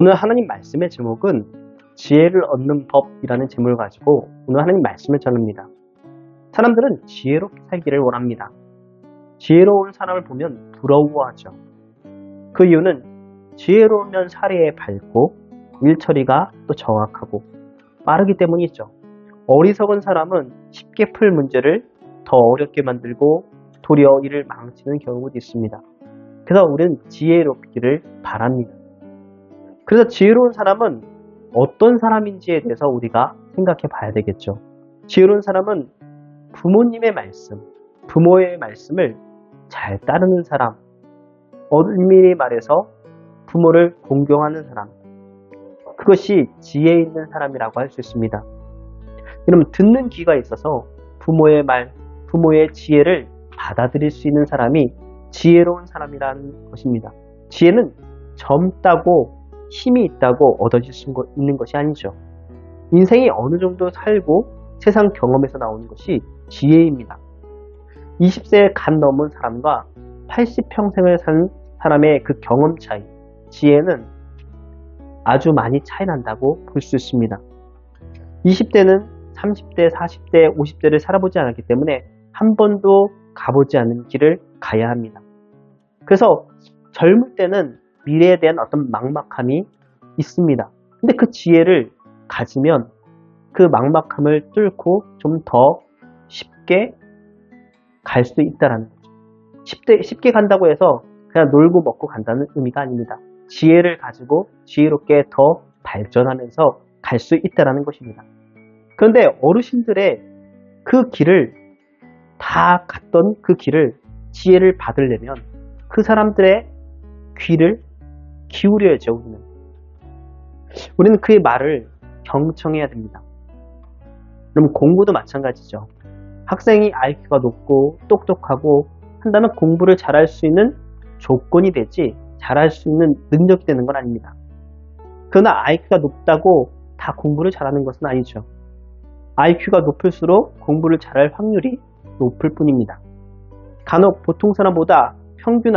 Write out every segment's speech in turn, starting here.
오늘 하나님 말씀의 제목은 지혜를 얻는 법이라는 제목을 가지고 오늘 하나님 말씀을 전합니다. 사람들은 지혜롭게 살기를 원합니다. 지혜로운 사람을 보면 부러워하죠. 그 이유는 지혜로우면 사리에 밝고 일처리가 또 정확하고 빠르기 때문이죠. 어리석은 사람은 쉽게 풀 문제를 더 어렵게 만들고 도리어 이를 망치는 경우도 있습니다. 그래서 우리는 지혜롭기를 바랍니다. 그래서 지혜로운 사람은 어떤 사람인지에 대해서 우리가 생각해 봐야 되겠죠. 지혜로운 사람은 부모님의 말씀, 부모의 말씀을 잘 따르는 사람, 엄밀히 말해서 부모를 공경하는 사람, 그것이 지혜 있는 사람이라고 할 수 있습니다. 여러분, 듣는 귀가 있어서 부모의 말, 부모의 지혜를 받아들일 수 있는 사람이 지혜로운 사람이라는 것입니다. 지혜는 젊다고 힘이 있다고 얻어질 수 있는 것이 아니죠. 인생이 어느 정도 살고 세상 경험에서 나오는 것이 지혜입니다. 20세에 간 넘은 사람과 80평생을 산 사람의 그 경험 차이, 지혜는 아주 많이 차이 난다고 볼 수 있습니다. 20대는 30대, 40대, 50대를 살아보지 않았기 때문에 한 번도 가보지 않은 길을 가야 합니다. 그래서 젊을 때는 미래에 대한 어떤 막막함이 있습니다. 근데 그 지혜를 가지면 그 막막함을 뚫고 좀 더 쉽게 갈 수 있다는 거죠. 쉽게 간다고 해서 그냥 놀고 먹고 간다는 의미가 아닙니다. 지혜를 가지고 지혜롭게 더 발전하면서 갈 수 있다는 것입니다. 그런데 어르신들의 그 길을 다 갔던 그 길을 지혜를 받으려면 그 사람들의 귀를 기울여야죠. 우리는 그의 말을 경청해야 됩니다. 그럼 공부도 마찬가지죠. 학생이 IQ가 높고 똑똑하고 한다면 공부를 잘할 수 있는 조건이 되지 잘할 수 있는 능력이 되는 건 아닙니다. 그러나 IQ가 높다고 다 공부를 잘하는 것은 아니죠. IQ가 높을수록 공부를 잘할 확률이 높을 뿐입니다. 간혹 보통 사람보다 평균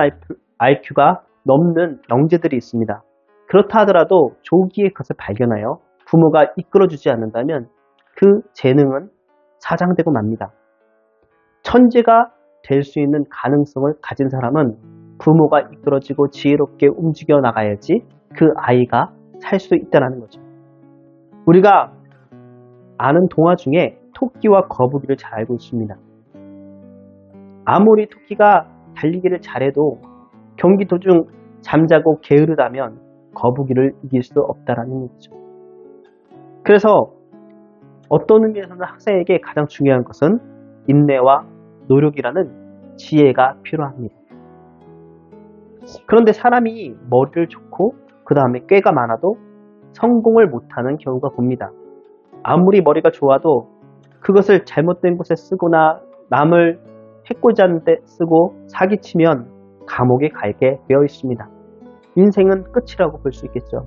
IQ가 넘는 영재들이 있습니다. 그렇다 하더라도 조기에 그것을 발견하여 부모가 이끌어주지 않는다면 그 재능은 사장되고 맙니다. 천재가 될 수 있는 가능성을 가진 사람은 부모가 이끌어지고 지혜롭게 움직여 나가야지 그 아이가 살 수 있다는 거죠. 우리가 아는 동화 중에 토끼와 거북이를 잘 알고 있습니다. 아무리 토끼가 달리기를 잘해도 경기 도중 잠자고 게으르다면 거북이를 이길 수 없다라는 얘기죠. 그래서 어떤 의미에서는 학생에게 가장 중요한 것은 인내와 노력이라는 지혜가 필요합니다. 그런데 사람이 머리를 좋고 그 다음에 꾀가 많아도 성공을 못하는 경우가 봅니다. 아무리 머리가 좋아도 그것을 잘못된 곳에 쓰거나 남을 해코지 하는 데 쓰고 사기치면 감옥에 가게 되어 있습니다. 인생은 끝이라고 볼 수 있겠죠.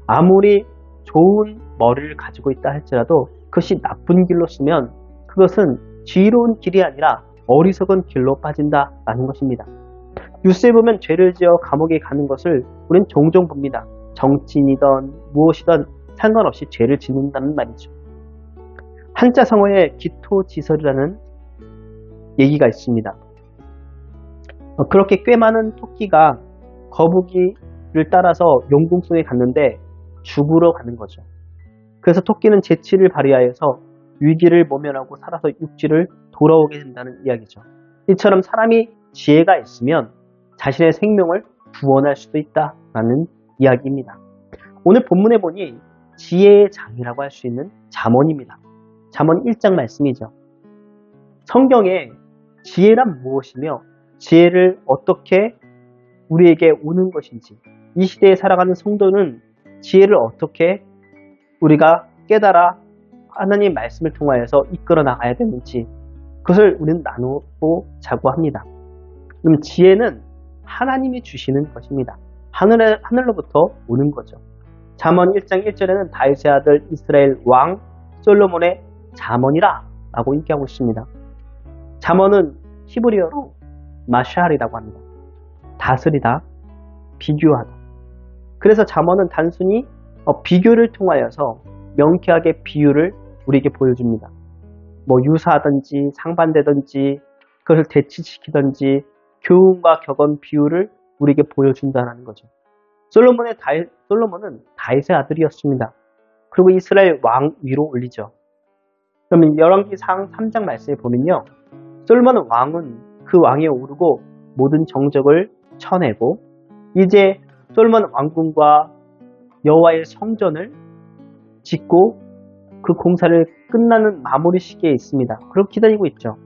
아무리 좋은 머리를 가지고 있다 할지라도 그것이 나쁜 길로 쓰면 그것은 지혜로운 길이 아니라 어리석은 길로 빠진다라는 것입니다. 뉴스에 보면 죄를 지어 감옥에 가는 것을 우리는 종종 봅니다. 정치인이든 무엇이든 상관없이 죄를 짓는다는 말이죠. 한자 성어에 기토지설이라는 얘기가 있습니다. 그렇게 꽤 많은 토끼가 거북이를 따라서 용궁성에 갔는데 죽으러 가는 거죠. 그래서 토끼는 재치를 발휘하여서 위기를 모면하고 살아서 육지를 돌아오게 된다는 이야기죠. 이처럼 사람이 지혜가 있으면 자신의 생명을 구원할 수도 있다라는 이야기입니다. 오늘 본문에 보니 지혜의 장이라고 할 수 있는 잠언입니다. 잠언 1장 말씀이죠. 성경에 지혜란 무엇이며 지혜를 어떻게 우리에게 오는 것인지, 이 시대에 살아가는 성도는 지혜를 어떻게 우리가 깨달아 하나님 말씀을 통하여서 이끌어 나가야 되는지 그것을 우리는 나누고자고 합니다. 그럼 지혜는 하나님이 주시는 것입니다. 하늘로부터 오는 거죠. 잠언 1장 1절에는 다윗의 아들 이스라엘 왕 솔로몬의 잠언이라 라고 얘기하고 있습니다. 잠언은 히브리어로 마샬이라고 합니다. 다스리다, 비교하다. 그래서 잠언은 단순히 비교를 통하여서 명쾌하게 비유를 우리에게 보여줍니다. 뭐 유사하든지 상반되든지 그것을 대치시키든지 교훈과 격언 비유를 우리에게 보여준다는 거죠. 솔로몬은 다윗의 아들이었습니다. 그리고 이스라엘 왕 위로 올리죠. 그러면 열왕기상 3장 말씀에 보면요. 솔로몬 왕은 그 왕에 오르고 모든 정적을 쳐내고 이제 솔로몬 왕궁과 여호와의 성전을 짓고 그 공사를 끝나는 마무리 시기에 있습니다. 그리고 기다리고 있죠.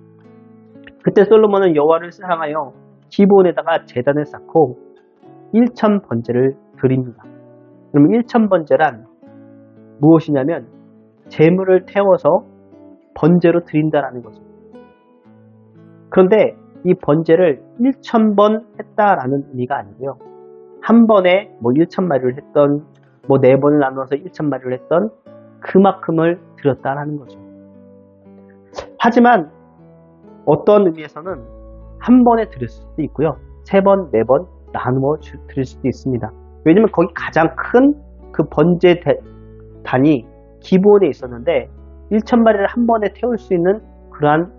그때 솔로몬은 여호와를 사랑하여 기브온에다가 제단을 쌓고 1000번제를 드립니다. 그럼 1000번제란 무엇이냐면 제물을 태워서 번제로 드린다라는 거죠. 그런데 이 번제를 1000번 했다라는 의미가 아니고요. 한 번에 뭐 1000마리를 했던 뭐 4번을 나눠서 1000마리를 했던 그만큼을 드렸다라는 거죠. 하지만 어떤 의미에서는 한 번에 드릴 수도 있고요. 3번, 4번 나누어 드릴 수도 있습니다. 왜냐면 거기 가장 큰 그 번제 단이 기브온에 있었는데 1000마리를 한 번에 태울 수 있는 그러한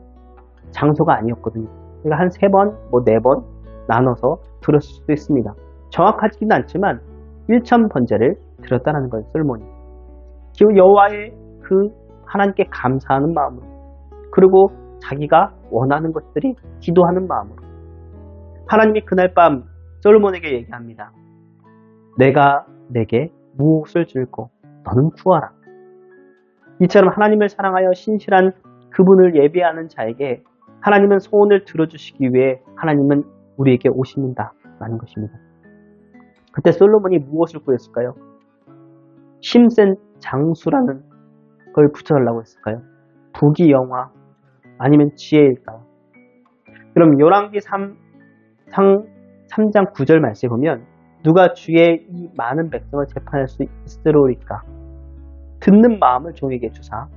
장소가 아니었거든요. 그러니까 한 3번, 뭐 4번 나눠서 드렸을 수도 있습니다. 정확하지는 않지만 1000번제를 드렸다는 거예요. 솔로몬이. 여호와의 그 하나님께 감사하는 마음으로 그리고 자기가 원하는 것들이 기도하는 마음으로 하나님이 그날 밤 솔로몬에게 얘기합니다. 내가 내게 무엇을 줄고 너는 구하라. 이처럼 하나님을 사랑하여 신실한 그분을 예배하는 자에게 하나님은 소원을 들어주시기 위해 하나님은 우리에게 오십니다. 라는 것입니다. 그때 솔로몬이 무엇을 구했을까요? 힘센 장수라는 걸 붙여달라고 했을까요? 부귀영화 아니면 지혜일까요? 그럼 열왕기 3장 9절 말씀에 보면 누가 주의 이 많은 백성을 재판할 수 있으리까? 듣는 마음을 종에게 주사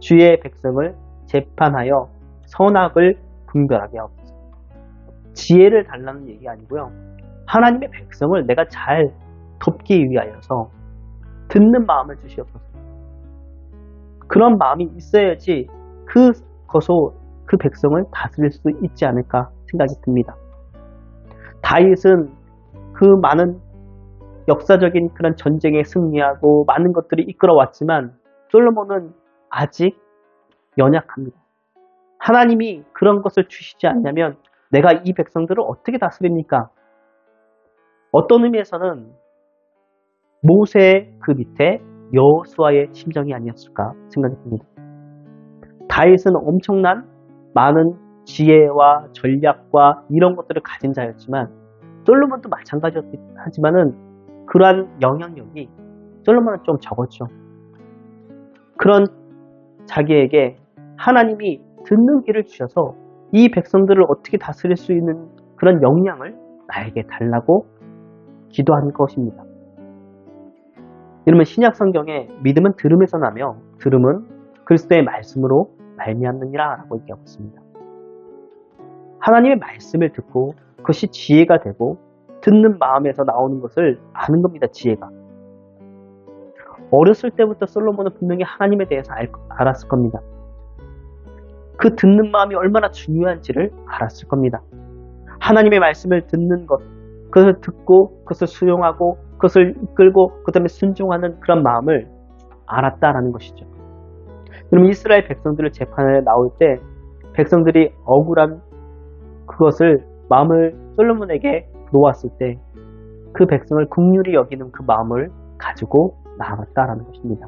주의 백성을 재판하여 선악을 분별하게 하옵소서. 지혜를 달라는 얘기 아니고요. 하나님의 백성을 내가 잘 돕기 위하여서 듣는 마음을 주시옵소서. 그런 마음이 있어야지 그 백성을 다스릴 수 있지 않을까 생각이 듭니다. 다윗은 그 많은 역사적인 그런 전쟁에 승리하고 많은 것들이 이끌어왔지만 솔로몬은 아직 연약합니다. 하나님이 그런 것을 주시지 않냐면 내가 이 백성들을 어떻게 다스립니까? 어떤 의미에서는 모세의 그 밑에 여호수아의 심정이 아니었을까 생각이 듭니다. 다윗은 엄청난 많은 지혜와 전략과 이런 것들을 가진 자였지만 솔로몬도 마찬가지였지만은 그러한 영향력이 솔로몬은 좀 적었죠. 그런 자기에게 하나님이 듣는 귀를 주셔서 이 백성들을 어떻게 다스릴 수 있는 그런 역량을 나에게 달라고 기도한 것입니다. 이러면 신약 성경에 믿음은 들음에서 나며 들음은 그리스도의 말씀으로 말미암느니라 라고 얘기하고 있습니다. 하나님의 말씀을 듣고 그것이 지혜가 되고 듣는 마음에서 나오는 것을 아는 겁니다. 지혜가. 어렸을 때부터 솔로몬은 분명히 하나님에 대해서 알았을 겁니다. 그 듣는 마음이 얼마나 중요한지를 알았을 겁니다. 하나님의 말씀을 듣는 것, 그것을 듣고 그것을 수용하고 그것을 이끌고 그 다음에 순종하는 그런 마음을 알았다라는 것이죠. 그럼 이스라엘 백성들을 재판에 나올 때 백성들이 억울한 그것을 마음을 솔로몬에게 놓았을 때 그 백성을 긍휼히 여기는 그 마음을 가지고 나아갔다라는 것입니다.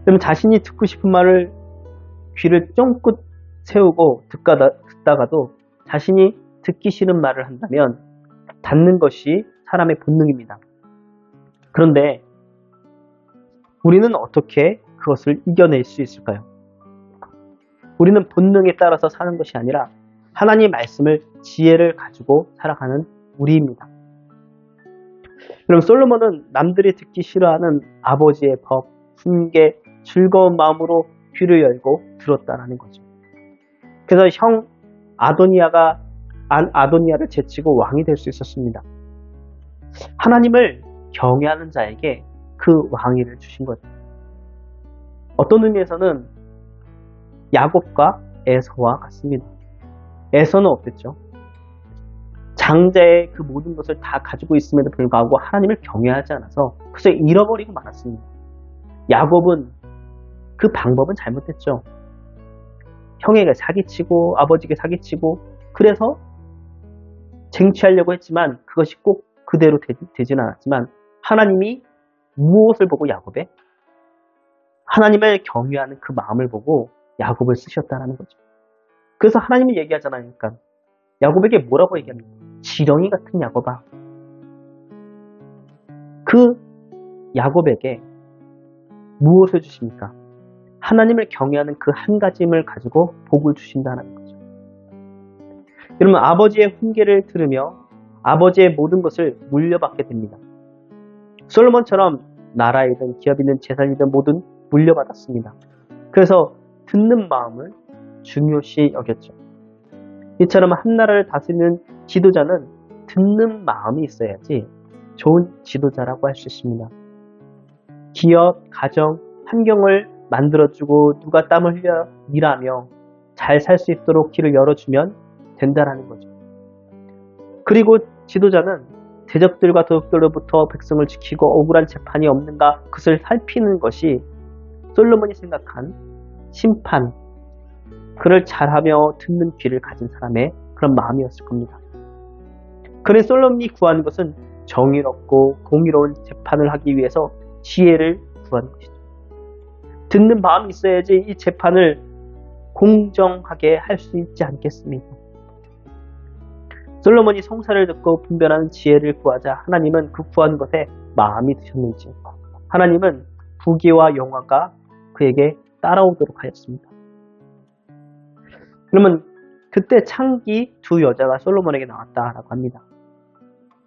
그러면 자신이 듣고 싶은 말을 귀를 쫑긋 세우고 듣다가도 자신이 듣기 싫은 말을 한다면 닫는 것이 사람의 본능입니다. 그런데 우리는 어떻게 그것을 이겨낼 수 있을까요? 우리는 본능에 따라서 사는 것이 아니라 하나님의 말씀을 지혜를 가지고 살아가는 우리입니다. 그럼 솔로몬은 남들이 듣기 싫어하는 아버지의 법, 훈계, 즐거운 마음으로 귀를 열고 들었다라는 거죠. 그래서 형 아도니아를 제치고 왕이 될 수 있었습니다. 하나님을 경외하는 자에게 그 왕위를 주신 거죠. 어떤 의미에서는 야곱과 에서와 같습니다. 에서는 어땠죠? 장자의 그 모든 것을 다 가지고 있음에도 불구하고 하나님을 경외하지 않아서 그래서 잃어버리고 말았습니다. 야곱은 그 방법은 잘못됐죠. 형에게 사기치고 아버지에게 사기치고 그래서 쟁취하려고 했지만 그것이 꼭 그대로 되지는 않았지만 하나님이 무엇을 보고 야곱에? 하나님을 경외하는 그 마음을 보고 야곱을 쓰셨다는 거죠. 그래서 하나님이 얘기하잖아요. 그러니까 야곱에게 뭐라고 얘기합니까? 지렁이 같은 야곱아. 그 야곱에게 무엇을 주십니까? 하나님을 경외하는 그 한 가짐을 가지고 복을 주신다는 거죠. 여러분, 아버지의 훈계를 들으며 아버지의 모든 것을 물려받게 됩니다. 솔로몬처럼 나라이든 기업이든 재산이든 모든 물려받았습니다. 그래서 듣는 마음을 중요시 여겼죠. 이처럼 한 나라를 다스리는 지도자는 듣는 마음이 있어야지 좋은 지도자라고 할 수 있습니다. 기업, 가정, 환경을 만들어주고 누가 땀을 흘려 일하며 잘 살 수 있도록 길을 열어주면 된다라는 거죠. 그리고 지도자는 대적들과 도적들로부터 백성을 지키고 억울한 재판이 없는가 그것을 살피는 것이 솔로몬이 생각한 심판, 그를 잘하며 듣는 귀를 가진 사람의 그런 마음이었을 겁니다. 그래서 솔로몬이 구한 것은 정의롭고 공의로운 재판을 하기 위해서 지혜를 구한 것이죠. 듣는 마음이 있어야지 이 재판을 공정하게 할 수 있지 않겠습니까? 솔로몬이 성사를 듣고 분별하는 지혜를 구하자 하나님은 그 구한 것에 마음이 드셨는지 하나님은 부귀와 영화가 그에게 따라오도록 하였습니다. 그러면 그때 창기 두 여자가 솔로몬에게 나왔다라고 합니다.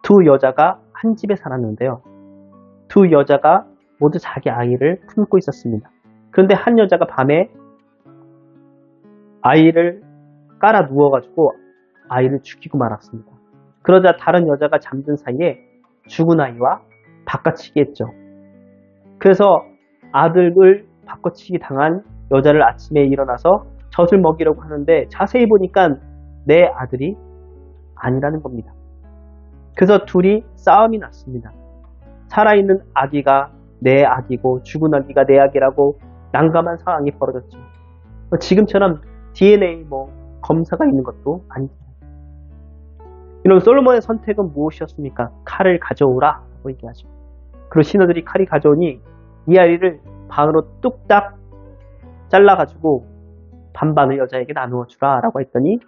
두 여자가 한 집에 살았는데요. 두 여자가 모두 자기 아이를 품고 있었습니다. 그런데 한 여자가 밤에 아이를 깔아 누워가지고 아이를 죽이고 말았습니다. 그러자 다른 여자가 잠든 사이에 죽은 아이와 바꿔치기 했죠. 그래서 아들을 바꿔치기 당한 여자를 아침에 일어나서 젖을 먹이려고 하는데 자세히 보니까 내 아들이 아니라는 겁니다. 그래서 둘이 싸움이 났습니다. 살아있는 아기가 내 아기고 죽은 아기가 내 아기라고 난감한 상황이 벌어졌죠. 지금처럼 DNA 검사가 있는 것도 아니죠. 이런 솔로몬의 선택은 무엇이었습니까? 칼을 가져오라 라고 얘기하죠. 그리고 신하들이 칼이 가져오니 이 아이를 반으로 뚝딱 잘라가지고 반반을 여자에게 나누어 주라 라고 했더니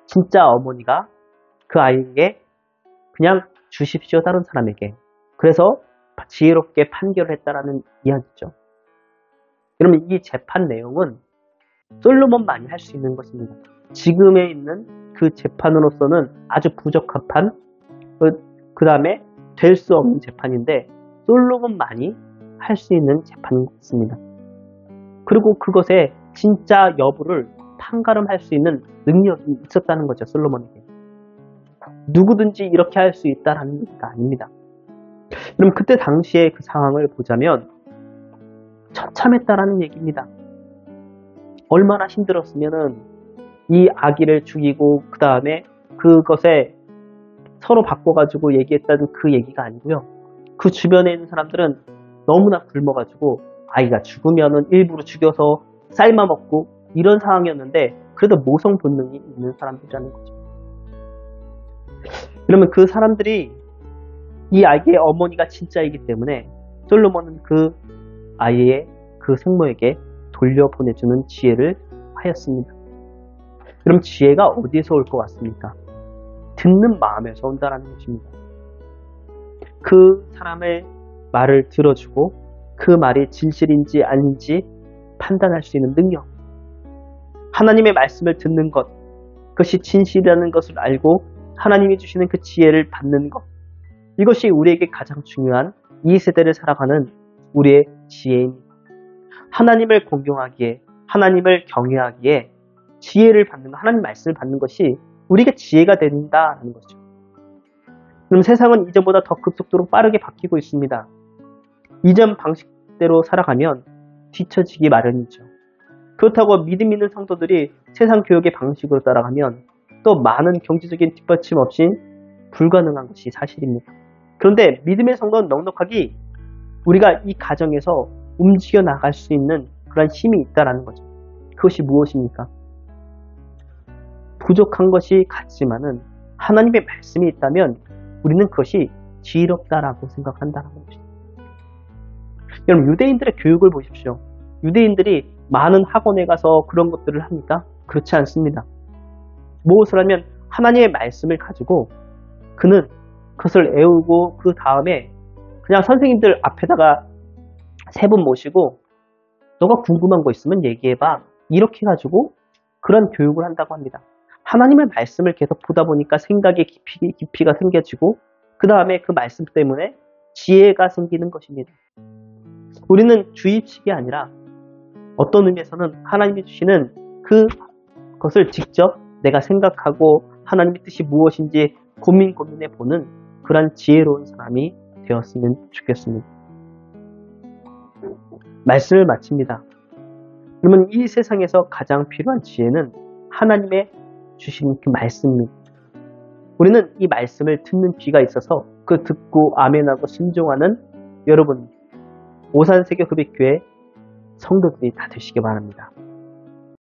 진짜 어머니가 그 아이에게 그냥 주십시오 다른 사람에게. 그래서 지혜롭게 판결을 했다라는 이야기죠. 여러분, 이 재판 내용은 솔로몬만이 할 수 있는 것입니다. 지금에 있는 그 재판으로서는 아주 부적합한 그 다음에 될 수 없는 재판인데 솔로몬만이 할 수 있는 재판이었습니다. 그리고 그것의 진짜 여부를 판가름할 수 있는 능력이 있었다는 거죠. 솔로몬에게. 누구든지 이렇게 할 수 있다라는 얘기가 아닙니다. 그럼 그때 당시의 그 상황을 보자면 처참했다라는 얘기입니다. 얼마나 힘들었으면은 이 아기를 죽이고 그 다음에 그것에 서로 바꿔가지고 얘기했다는 그 얘기가 아니고요. 그 주변에 있는 사람들은 너무나 굶어가지고 아이가 죽으면은 일부러 죽여서 삶아 먹고 이런 상황이었는데 그래도 모성 본능이 있는 사람들이라는 거죠. 그러면 그 사람들이 이 아이의 어머니가 진짜이기 때문에 솔로몬은 그 아이의 그 생모에게 돌려보내주는 지혜를 하였습니다. 그럼 지혜가 어디에서 올 것 같습니까? 듣는 마음에서 온다는 것입니다. 그 사람의 말을 들어주고 그 말이 진실인지 아닌지 판단할 수 있는 능력. 하나님의 말씀을 듣는 것, 그것이 진실이라는 것을 알고 하나님이 주시는 그 지혜를 받는 것. 이것이 우리에게 가장 중요한 이 세대를 살아가는 우리의 지혜입니다. 하나님을 공경하기에, 하나님을 경외하기에 지혜를 받는 것, 하나님 말씀을 받는 것이 우리에게 지혜가 된다는 거죠. 그럼 세상은 이전보다 더 급속도로 빠르게 바뀌고 있습니다. 이전 방식대로 살아가면 뒤처지기 마련이죠. 그렇다고 믿음 있는 성도들이 세상 교육의 방식으로 따라가면 또 많은 경제적인 뒷받침 없이 불가능한 것이 사실입니다. 그런데 믿음의 성도는 넉넉하게 우리가 이 가정에서 움직여 나갈 수 있는 그런 힘이 있다는 거죠. 그것이 무엇입니까? 부족한 것이 같지만은 하나님의 말씀이 있다면 우리는 그것이 지혜롭다라고 생각한다는 것입니다. 여러분, 유대인들의 교육을 보십시오. 유대인들이 많은 학원에 가서 그런 것들을 합니까? 그렇지 않습니다. 무엇을 하면 하나님의 말씀을 가지고 그는 그것을 애우고 그 다음에 그냥 선생님들 앞에다가 세 분 모시고 너가 궁금한 거 있으면 얘기해봐. 이렇게 해가지고 그런 교육을 한다고 합니다. 하나님의 말씀을 계속 보다 보니까 생각의 깊이가 생겨지고 그 다음에 그 말씀 때문에 지혜가 생기는 것입니다. 우리는 주입식이 아니라 어떤 의미에서는 하나님이 주시는 그것을 직접 내가 생각하고 하나님의 뜻이 무엇인지 고민해 보는 그런 지혜로운 사람이 되었으면 좋겠습니다. 말씀을 마칩니다. 그러면 이 세상에서 가장 필요한 지혜는 하나님의 주신 그 말씀입니다. 우리는 이 말씀을 듣는 귀가 있어서 그 듣고 아멘하고 순종하는 여러분, 오산세교 흡입교회 성도들이 다 되시기 바랍니다.